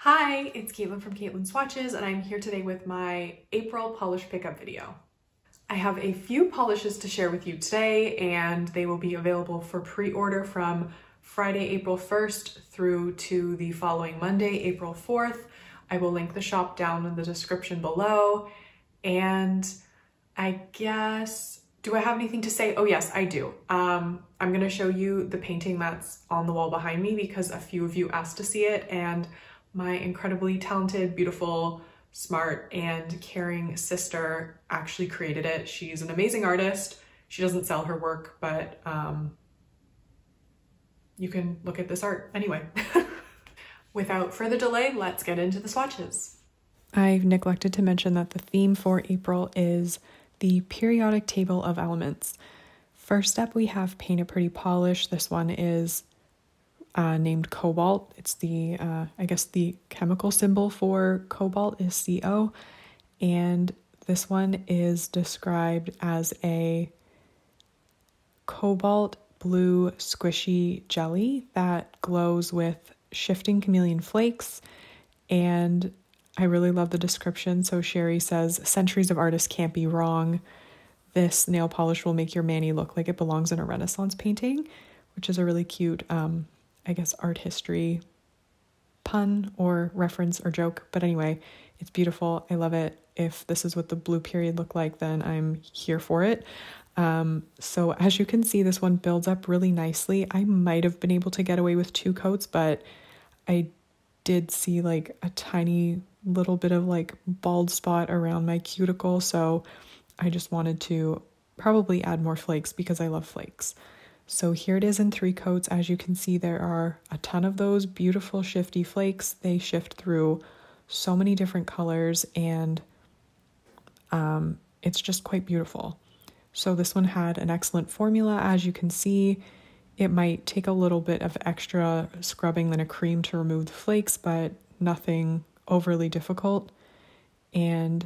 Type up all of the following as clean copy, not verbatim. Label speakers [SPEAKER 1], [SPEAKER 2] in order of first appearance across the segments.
[SPEAKER 1] Hi, it's Caitlin from Caitlin Swatches, and I'm here today with my April polish pickup video. I have a few polishes to share with you today, and they will be available for pre-order from Friday, April 1st through to the following Monday, April 4th. I will link the shop down in the description below. And I guess, do I have anything to say? Oh yes, I do. I'm gonna show you the painting that's on the wall behind me because a few of you asked to see it, and my incredibly talented, beautiful, smart, and caring sister actually created it. She's an amazing artist. She doesn't sell her work, but you can look at this art anyway. Without further delay, let's get into the swatches. I've neglected to mention that the theme for April is the periodic table of elements. First up, we have Paint a Pretty Polish. This one is named Cobalt. It's the, I guess the chemical symbol for cobalt is CO, and this one is described as a cobalt blue squishy jelly that glows with shifting chameleon flakes. And I really love the description. So Sherry says, centuries of artists can't be wrong. This nail polish will make your mani look like it belongs in a Renaissance painting, which is a really cute I guess art history pun or reference or joke. But anyway, it's beautiful. I love it. If this is what the blue period looked like, then I'm here for it. So as you can see, this one builds up really nicely. I might have been able to get away with 2 coats, but I did see like a tiny little bit of like bald spot around my cuticle. So I just wanted to probably add more flakes because I love flakes. So here it is in 3 coats. As you can see, there are a ton of those beautiful shifty flakes. They shift through so many different colors, and it's just quite beautiful. So this one had an excellent formula. As you can see, it might take a little bit of extra scrubbing than a cream to remove the flakes, but nothing overly difficult. And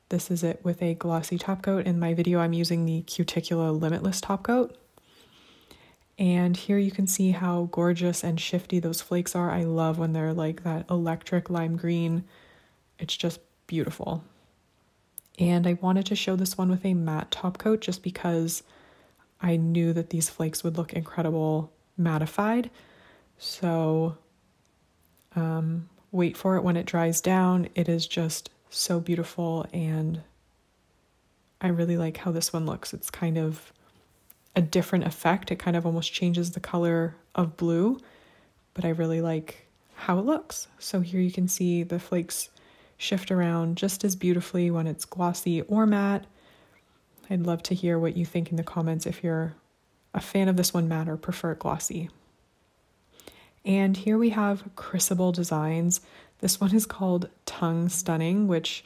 [SPEAKER 1] this is it with a glossy top coat. In my video, I'm using the Cuticula Limitless top coat. And here you can see how gorgeous and shifty those flakes are. I love when they're like that electric lime green. It's just beautiful. And I wanted to show this one with a matte top coat just because I knew that these flakes would look incredible mattified. So wait for it when it dries down. It is just so beautiful, and I really like how this one looks. It's kind of a different effect. It kind of almost changes the color of blue, but I really like how it looks. So here you can see the flakes shift around just as beautifully when it's glossy or matte. I'd love to hear what you think in the comments if you're a fan of this one matte or prefer it glossy. And here we have Krisable Designs. This one is called Tung-Stunning, which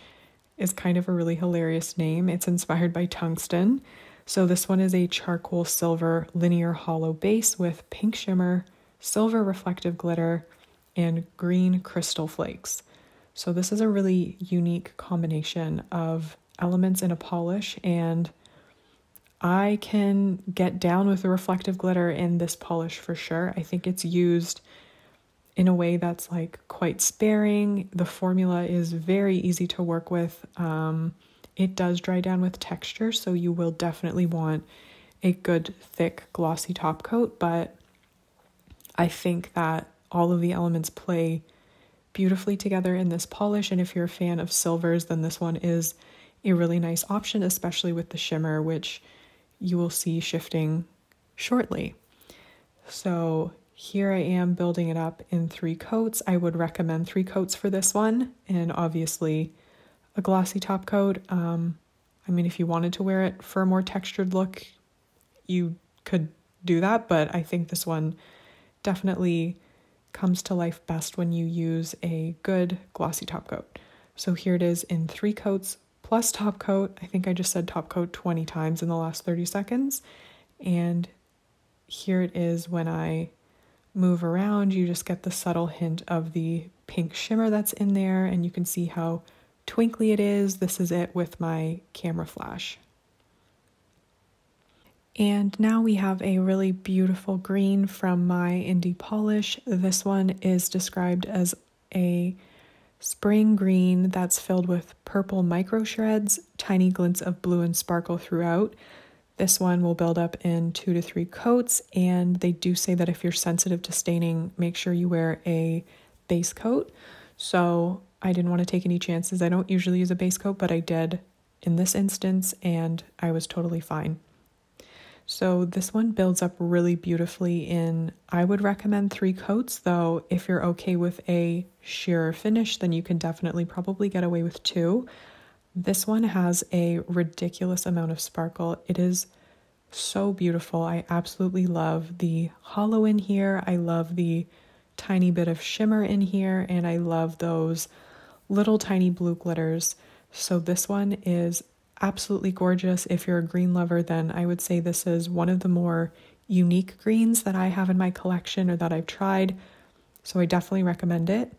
[SPEAKER 1] is kind of a really hilarious name. It's inspired by tungsten. So this one is a charcoal silver linear hollow base with pink shimmer, silver reflective glitter, and green crystal flakes. So this is a really unique combination of elements in a polish, and I can get down with the reflective glitter in this polish for sure. I think it's used in a way that's like quite sparing. The formula is very easy to work with. It does dry down with texture, so you will definitely want a good, thick, glossy top coat, but I think that all of the elements play beautifully together in this polish, and if you're a fan of silvers, then this one is a really nice option, especially with the shimmer, which you will see shifting shortly. So here I am building it up in 3 coats. I would recommend 3 coats for this one, and obviously a glossy top coat. I mean, if you wanted to wear it for a more textured look, you could do that, but I think this one definitely comes to life best when you use a good glossy top coat. So here it is in 3 coats plus top coat. I think I just said top coat 20 times in the last 30 seconds. And here it is when I move around, you just get the subtle hint of the pink shimmer that's in there, and you can see how twinkly it is. This is it with my camera flash. And now we have a really beautiful green from my indie polish. This one is described as a spring green that's filled with purple micro shreds, tiny glints of blue and sparkle throughout. This one will build up in 2 to 3 coats, and they do say that if you're sensitive to staining, make sure you wear a base coat. So I didn't want to take any chances. I don't usually use a base coat, but I did in this instance, and I was totally fine. So this one builds up really beautifully in, I would recommend 3 coats, though if you're okay with a sheer finish, then you can definitely probably get away with 2. This one has a ridiculous amount of sparkle. It is so beautiful. I absolutely love the hollow in here. I love the tiny bit of shimmer in here, and I love those little tiny blue glitters. So this one is absolutely gorgeous. If you're a green lover, then I would say this is one of the more unique greens that I have in my collection or that I've tried. So I definitely recommend it.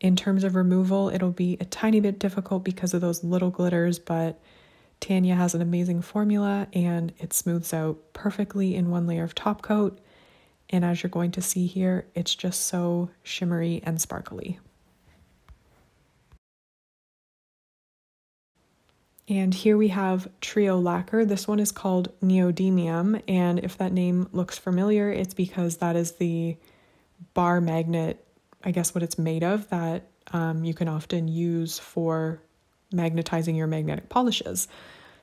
[SPEAKER 1] In terms of removal, it'll be a tiny bit difficult because of those little glitters, but Tanya has an amazing formula and it smooths out perfectly in 1 layer of top coat. And as you're going to see here, it's just so shimmery and sparkly. And here we have Treo Lacquer. This one is called Neodymium, and if that name looks familiar, it's because that is the bar magnet, I guess what it's made of, that you can often use for magnetizing your magnetic polishes.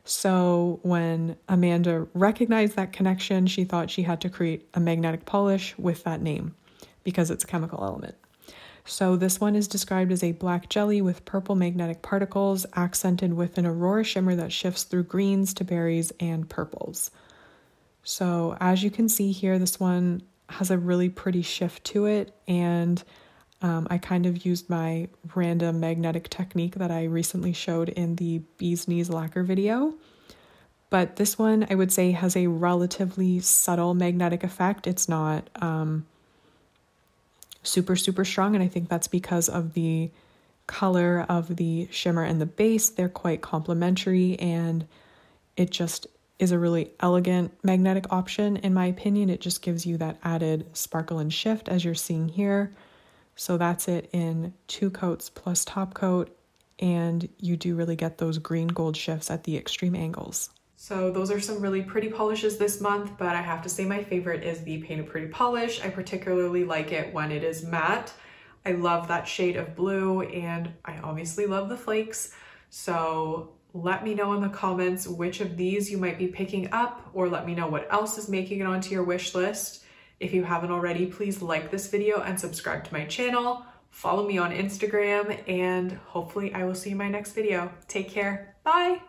[SPEAKER 1] So when Amanda recognized that connection, she thought she had to create a magnetic polish with that name because it's a chemical element. So this one is described as a black jelly with purple magnetic particles accented with an aurora shimmer that shifts through greens to berries and purples. So as you can see here, this one has a really pretty shift to it, and I kind of used my random magnetic technique that I recently showed in the Bee's Knees lacquer video. But this one I would say has a relatively subtle magnetic effect. It's not super strong, and I think that's because of the color of the shimmer and the base. They're quite complementary, and it just is a really elegant magnetic option in my opinion. It just gives you that added sparkle and shift as you're seeing here. So that's it in 2 coats plus top coat, and you do really get those green gold shifts at the extreme angles. So those are some really pretty polishes this month, but I have to say my favorite is the Painted Pretty polish. I particularly like it when it is matte. I love that shade of blue, and I obviously love the flakes. So let me know in the comments which of these you might be picking up, or let me know what else is making it onto your wish list. If you haven't already, please like this video and subscribe to my channel. Follow me on Instagram, and hopefully I will see you in my next video. Take care. Bye.